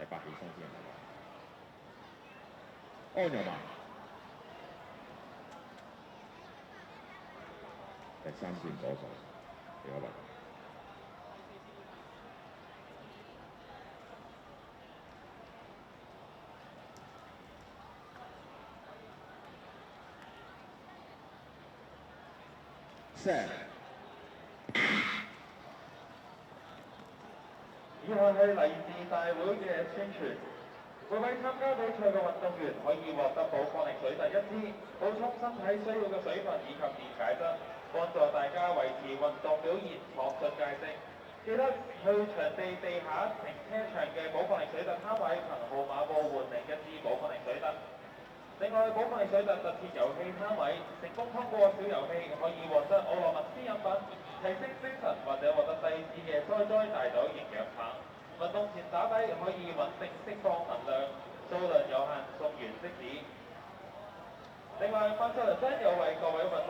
發起身先係嘛？安咗嘛？第三線左手，李可文。set。以下係勵志大會嘅宣傳。每位參加比賽嘅運動員可以獲得寶礦力水特1支，補充身體需要嘅水分以及電解質，幫助大家維持運動表現創出佳績。記得去場地地下停車場嘅寶礦力水特攤位憑號碼簿換領1支寶礦力水特。另外，寶礦力水特特設遊戲攤位，成功通過小遊戲可以獲得奧羅文斯飲品，提升精神或者獲得低脂嘅災災大豆營養棒。運動前打底可以穩定釋放能量，數量有限，送完即止。另外，曼徹倫敦又為各位運